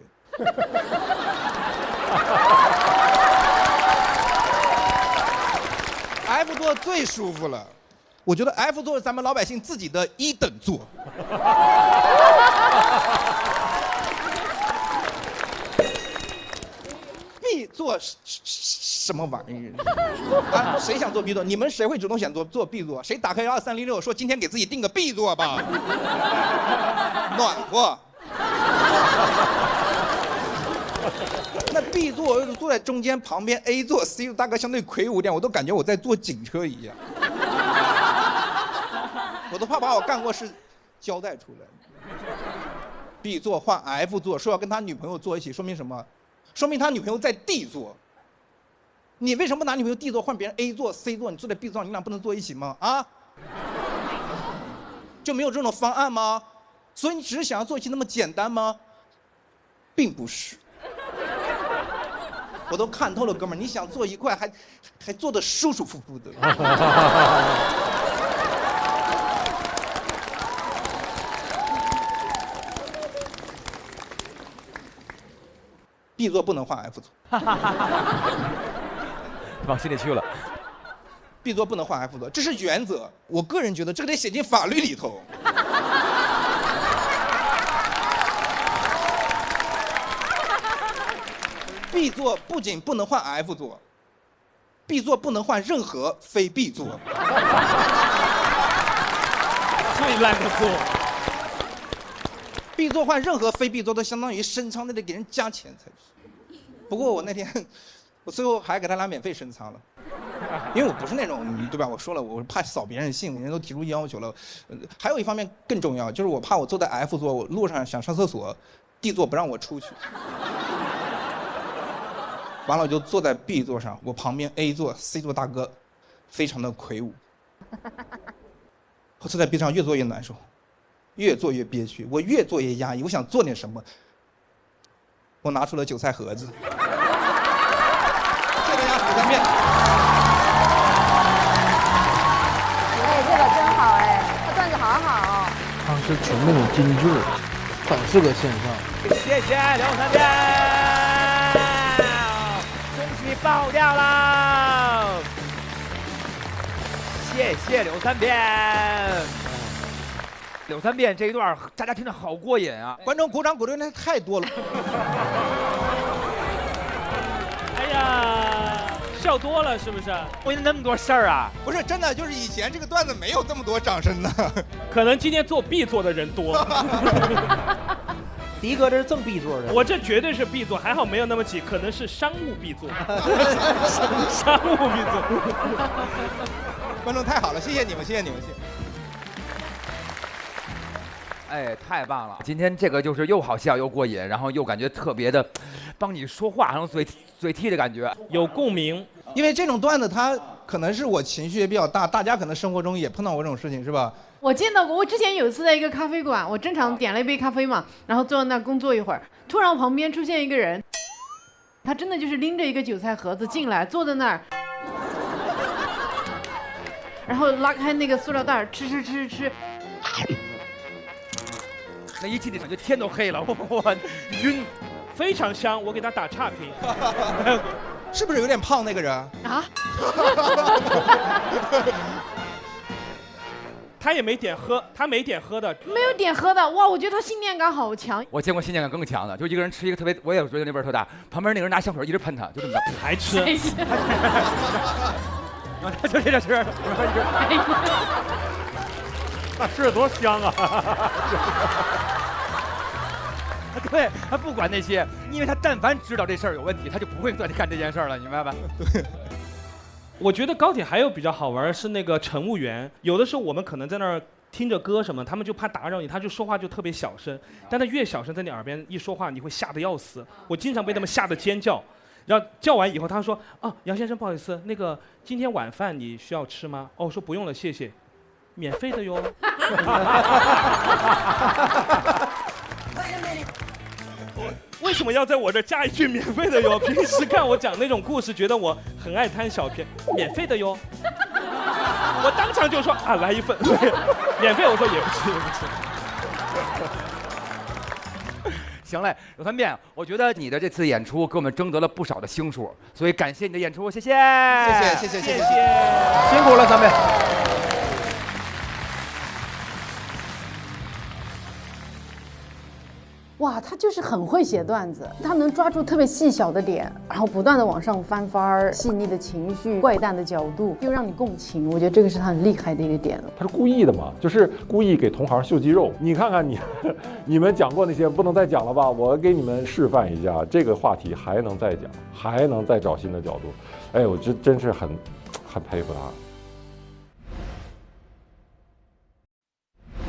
F 座最舒服了，我觉得 F 座是咱们老百姓自己的1等座。B 座什么玩意儿？啊，谁想坐 B 座？你们谁会主动想坐 B 座？谁打开12306说今天给自己定个 B 座吧？暖和。那 B 座我坐在中间，旁边 A 座 C 座大概相对魁梧点，我都感觉我在坐警车一样。我都怕把我干过事交代出来。B 座换 F 座，说要跟他女朋友坐一起，说明什么？说明他女朋友在 D 座。你为什么不拿女朋友 D 座换别人 A 座 C 座？你坐在 B 座上，你俩不能坐一起吗？啊？就没有这种方案吗？所以你只是想要坐一起那么简单吗？并不是。我都看透了，哥们儿，你想坐一块还坐得舒舒服服的。B 座不能换 F 座，往心里去了。B 座不能换 F 座，这是原则。我个人觉得这个得写进法律里头。B 座不仅不能换 F 座 ，B 座不能换任何非 B 座。最烂的座。B 座换任何非 B 座都相当于升舱，那得给人加钱才是。不过我那天，我最后还给他俩免费升舱了，因为我不是那种，对吧？我说了，我怕扫别人兴，人家都提出要求了。还有一方面更重要，就是我怕我坐在 F 座，我路上想上厕所 ，D 座不让我出去。完了我就坐在 B 座上，我旁边 A 座、C 座大哥，非常的魁梧。我坐在 B 上越坐越难受。越做越憋屈，我越做越压抑，我想做点什么。我拿出了韭菜盒子。谢谢大家，卤三面。哎，这个真好哎，他段子好好。他是纯那种金句，很适合线上。谢谢刘三面，恭喜爆掉了！谢谢刘三面。柳三变这一段，大家听着好过瘾啊！观众鼓掌鼓的那太多了。哎呀，笑多了是不是？我有那么多事儿啊！不是真的，就是以前这个段子没有这么多掌声的。可能今天坐 B 座的人多。迪哥这是正 B 座的，我这绝对是 B 座，还好没有那么挤，可能是商务 B 座。商务 B 座。观众太好了，谢谢你们，谢谢你们，谢谢。哎，太棒了！今天这个就是又好笑又过瘾，然后又感觉特别的帮你说话，然后嘴替的感觉，有共鸣。因为这种段子，它可能是我情绪也比较大，大家可能生活中也碰到过这种事情，是吧？我见到过，我之前有一次在一个咖啡馆，我正常点了一杯咖啡嘛，然后坐在那工作一会儿，突然我旁边出现一个人，他真的就是拎着一个韭菜盒子进来，坐在那儿，然后拉开那个塑料袋，吃。那一进去感觉天都黑了，我晕，非常香，我给他打差评。是不是有点胖那个人？啊？他也没点喝，他没点喝的，没有点喝的，哇，我觉得他信念感好强。我见过信念感更强的，就一个人吃一个特别，我也觉得那味儿特大，旁边那个人拿香水一直喷他，就这么着，还吃。就这点吃。那吃的多香啊！对，他不管那些，因为他但凡知道这事儿有问题，他就不会再干这件事儿了，你明白吧？对。我觉得高铁还有比较好玩是那个乘务员，有的时候我们可能在那儿听着歌什么，他们就怕打扰你，他就说话就特别小声，但他越小声在你耳边一说话，你会吓得要死。我经常被他们吓得尖叫，然后叫完以后，他说啊，杨先生不好意思，那个今天晚饭你需要吃吗？哦，我说不用了，谢谢，免费的哟。为什么要在我这加一句免费的哟？平时看我讲那种故事，觉得我很爱贪小便宜，免费的哟。我当场就说啊，来一份，免费。我说也不吃，也不吃。行嘞，刘三变，我觉得你的这次演出给我们争得了不少的星数，所以感谢你的演出，谢谢，谢谢，辛苦了，三变。哇，他就是很会写段子，他能抓住特别细小的点，然后不断的往上翻番儿，细腻的情绪，怪诞的角度，又让你共情。我觉得这个是他很厉害的一个点。他是故意的嘛，就是故意给同行秀肌肉。你看看你们讲过那些，不能再讲了吧？我给你们示范一下，这个话题还能再讲，还能再找新的角度。哎，我真是很佩服他。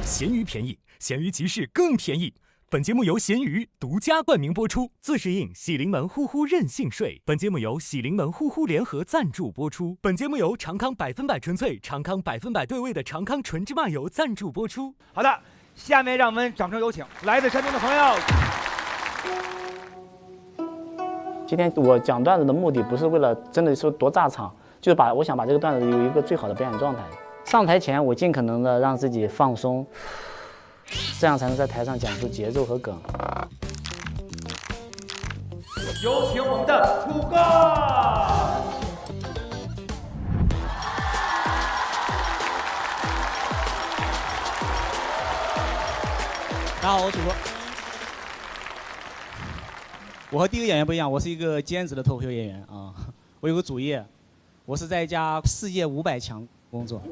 闲鱼便宜，闲鱼集市更便宜。本节目由闲鱼独家冠名播出，自适应喜临门呼呼任性睡。本节目由喜临门呼呼联合赞助播出。本节目由长康100%纯粹、长康100%对味的长康纯芝麻油赞助播出。好的，下面让我们掌声有请来自山东的朋友。今天我讲段子的目的不是为了真的说多炸场，就是我想把这个段子有一个最好的表演状态。上台前我尽可能的让自己放松。这样才能在台上讲出节奏和梗。有请我们的楚哥。大家好，我楚哥。我和第一个演员不一样，我是一个兼职的脱口秀演员啊。我有个主业，我是在一家世界500强工作。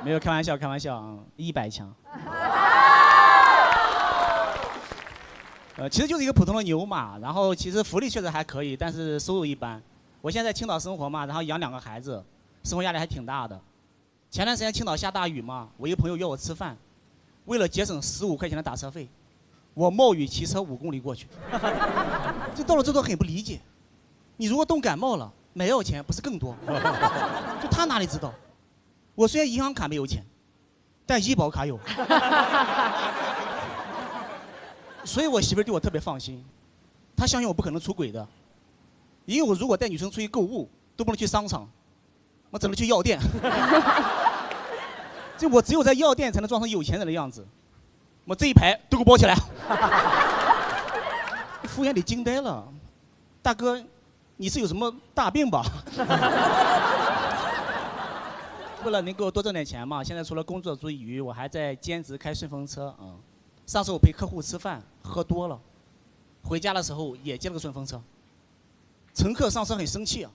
没有开玩笑，开玩笑啊！100强。其实就是一个普通的牛马，然后其实福利确实还可以，但是收入一般。我现在在青岛生活嘛，然后养2个孩子，生活压力还挺大的。前段时间青岛下大雨嘛，我一个朋友约我吃饭，为了节省15块钱的打车费，我冒雨骑车5公里过去。就到了这都很不理解，你如果冻感冒了，没有钱不是更多？就他哪里知道？我虽然银行卡没有钱，但医保卡有，所以我媳妇对我特别放心，她相信我不可能出轨的，因为我如果带女生出去购物都不能去商场，我只能去药店，就我只有在药店才能装成有钱人的样子，我这一排都给我包起来，服务员得惊呆了，大哥，你是有什么大病吧？为了能够多挣点钱嘛，现在除了工作之余，我还在兼职开顺风车啊。上次我陪客户吃饭，喝多了，回家的时候也接了个顺风车。乘客上车很生气啊，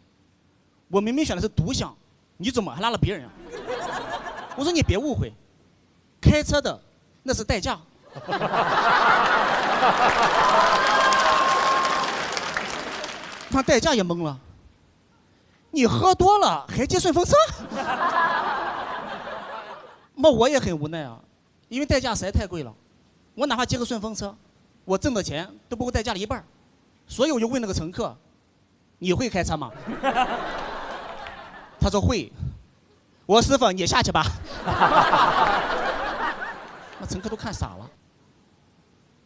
我明明选的是独享，你怎么还拉了别人啊？我说你别误会，开车的那是代驾。他代驾也懵了，你喝多了还接顺风车？那我也很无奈啊，因为代驾实在太贵了，我哪怕接个顺风车，我挣的钱都不够代驾的一半，所以我就问那个乘客，你会开车吗？他说会。我说师傅你下去吧。那乘客都看傻了。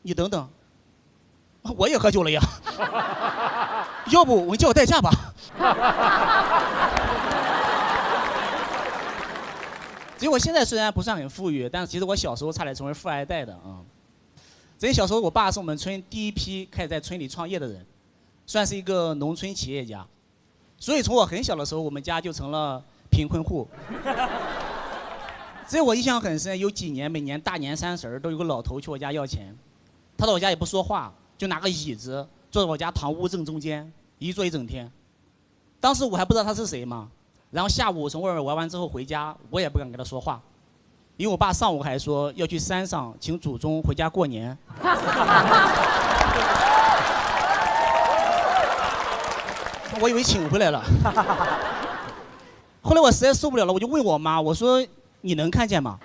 你等等，我也喝酒了呀。要不我叫我代驾吧。结果现在虽然不算很富裕，但是其实我小时候差点成为富二代的啊。真小时候，我爸是我们村第一批开始在村里创业的人，算是一个农村企业家。所以从我很小的时候，我们家就成了贫困户。所以我印象很深，有几年每年大年30都有个老头去我家要钱，他到我家也不说话，就拿个椅子坐在我家堂屋正中间，一坐一整天。当时我还不知道他是谁嘛。然后下午从外面玩完之后回家，我也不敢跟他说话，因为我爸上午还说要去山上请祖宗回家过年。我以为请回来了。后来我实在受不了了，我就问我妈，我说你能看见吗？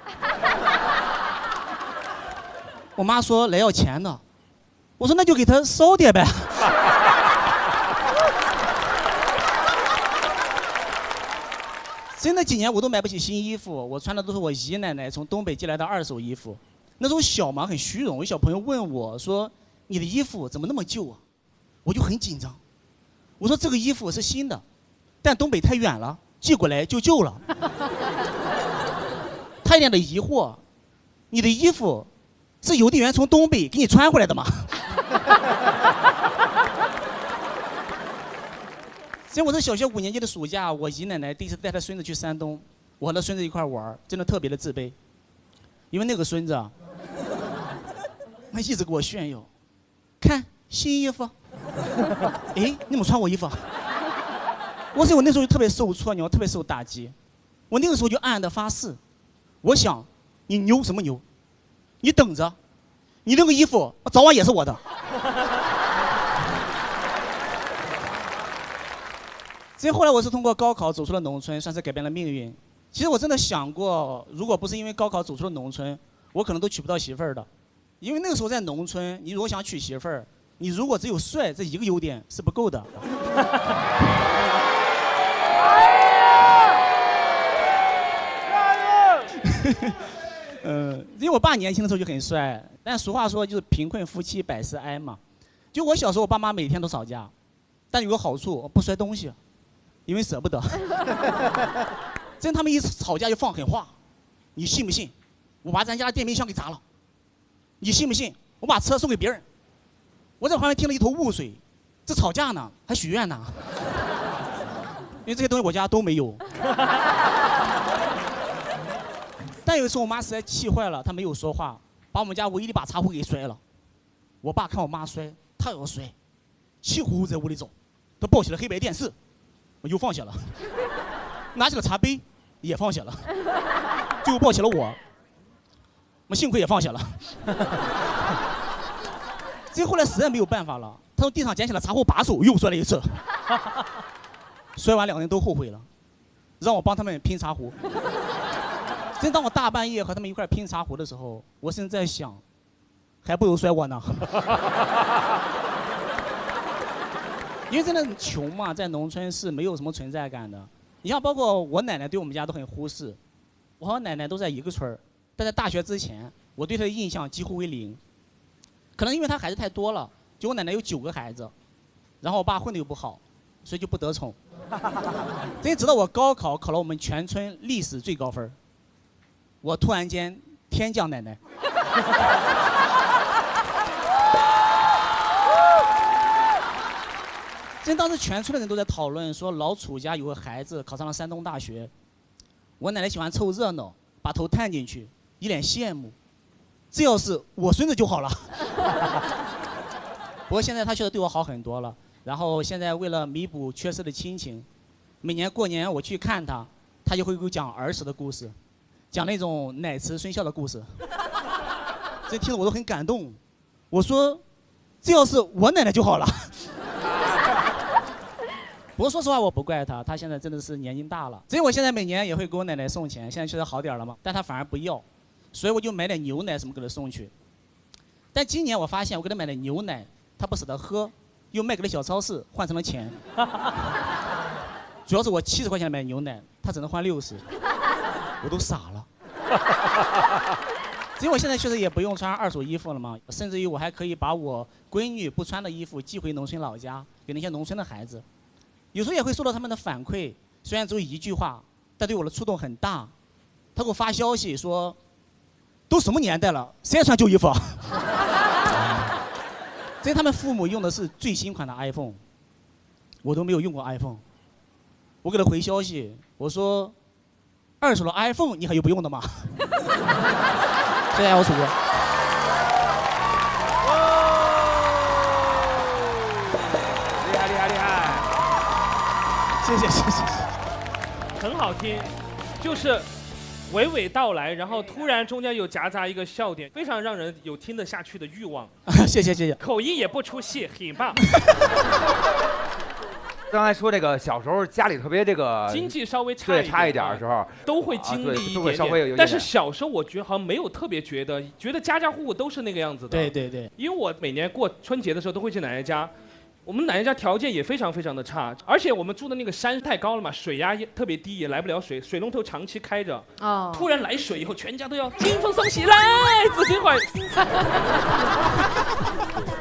我妈说来要钱的，我说那就给他烧点呗。真的几年我都买不起新衣服，我穿的都是我姨奶奶从东北寄来的2手衣服。那时候小嘛，很虚荣，有小朋友问我说：“你的衣服怎么那么旧啊？”我就很紧张，我说这个衣服是新的，但东北太远了，寄过来就旧了。他一脸的疑惑：“你的衣服是邮递员从东北给你穿回来的吗？”所以我是小学5年级的暑假，我姨奶奶第一次带她孙子去山东，我和她孙子一块玩，真的特别的自卑，因为那个孙子啊，他一直给我炫耀，看新衣服，哎，你怎么穿我衣服？我那时候就特别受挫，你知道，特别受打击。我那个时候就暗暗的发誓，我想，你牛什么牛？你等着，你那个衣服早晚也是我的。所以后来我是通过高考走出了农村，算是改变了命运。其实我真的想过，如果不是因为高考走出了农村，我可能都娶不到媳妇儿的。因为那个时候在农村，你如果想娶媳妇儿，你如果只有帅这一个优点是不够的。因为我爸年轻的时候就很帅，但俗话说就是贫困夫妻百事哀嘛。就我小时候，我爸妈每天都吵架，但有个好处，不摔东西。因为舍不得，真他们一吵架就放狠话，你信不信？我把咱家的电冰箱给砸了，你信不信？我把车送给别人。我在旁边听了一头雾水，这吵架呢，还许愿呢？因为这些东西我家都没有。但有一次我妈实在气坏了，她没有说话，把我们家唯一的一把茶壶给摔了。我爸看我妈摔，他也要摔，气呼呼在屋里走，他抱起了黑白电视。我又放下了，拿起了茶杯，也放下了，最后抱起了我幸亏也放下了。最后来实在没有办法了，他从地上捡起了茶壶把手，又摔了一次。摔完2个人都后悔了，让我帮他们拼茶壶。真当我大半夜和他们一块拼茶壶的时候，我甚至在想，还不如摔我呢。因为真的很穷嘛，在农村是没有什么存在感的。你像包括我奶奶对我们家都很忽视，我和我奶奶都在一个村儿，但在大学之前，我对她的印象几乎为0。可能因为她孩子太多了，就我奶奶有9个孩子，然后我爸混得又不好，所以就不得宠。真直到我高考考了我们全村历史最高分，我突然间天降奶奶。真当时全村的人都在讨论说，老楚家有个孩子考上了山东大学。我奶奶喜欢凑热闹，把头探进去，一脸羡慕。这要是我孙子就好了。不过现在他确实对我好很多了。然后现在为了弥补缺失的亲情，每年过年我去看他，他就会给我讲儿时的故事，讲那种奶慈孙孝的故事。这听得我都很感动。我说，这要是我奶奶就好了。不过说实话，我不怪他，他现在真的是年纪大了。所以我现在每年也会给我奶奶送钱，现在确实好点了嘛，但他反而不要，所以我就买点牛奶什么给他送去。但今年我发现，我给他买的牛奶，他不舍得喝，又卖给了小超市，换成了钱。主要是我70块钱买牛奶，他只能换60，我都傻了。所以我现在确实也不用穿2手衣服了嘛，甚至于我还可以把我闺女不穿的衣服寄回农村老家，给那些农村的孩子。有时候也会收到他们的反馈，虽然只有1句话，但对我的触动很大。他给我发消息说：“都什么年代了，谁还穿旧衣服？”所以他们父母用的是最新款的 iPhone， 我都没有用过 iPhone。我给他回消息，我说：“2手的 iPhone 你还有不用的吗？”谢谢我楚哥。谢谢。很好听，就是娓娓道来，然后突然中间有夹杂一个笑点，非常让人有听得下去的欲望。谢谢。口音也不出戏，很棒。刚才说这个小时候家里特别这个经济稍微差一点的时候，都会经历一都会稍微有。但是小时候我觉得好像没有特别觉得家家户户都是那个样子的。对对对，因为我每年过春节的时候都会去奶奶家。我们奶奶家条件也非常非常的差，而且我们住的那个山太高了嘛，水压也特别低，也来不了水，水龙头长期开着。哦。突然来水以后，全家都要金风送喜来，紫金怀。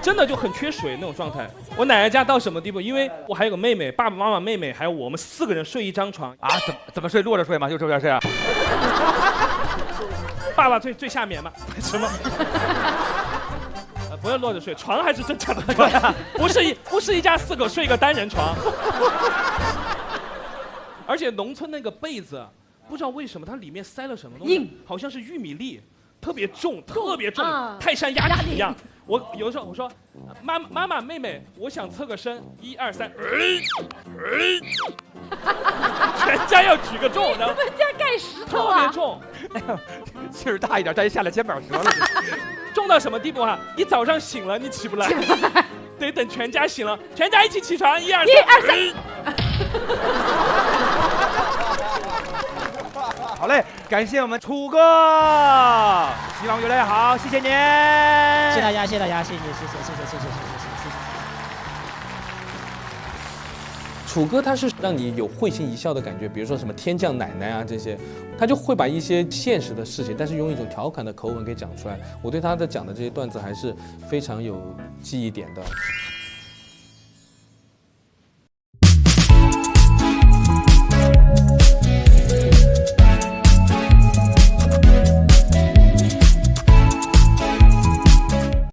真的就很缺水那种状态。我奶奶家到什么地步？因为我还有个妹妹，爸爸妈妈、妹妹还有我们4个人睡一张床啊？怎么睡？落着睡吗？就这边是？爸爸最下面嘛？什么？不要落着睡，床还是正常的床，不是一家4口睡一个单人床。而且农村那个被子，不知道为什么它里面塞了什么东西，好像是玉米粒，特别重，泰山压顶一样。我有时候我说，妈妈妹妹，我想侧个身，1、2、3，全家要举个重，你们家盖石头啊，特别重，劲儿大一点，再一下来肩膀折了。重到什么地步啊？你早上醒了，你起不来，得等全家醒了，全家一起起床，1、2、3。好嘞，感谢我们楚哥，希望越来越好，谢谢您，谢谢大家，谢谢大家，谢谢。楚哥他是让你有会心一笑的感觉，比如说什么天降奶奶啊这些，他就会把一些现实的事情，但是用一种调侃的口吻给讲出来。我对他的讲的这些段子还是非常有记忆点的。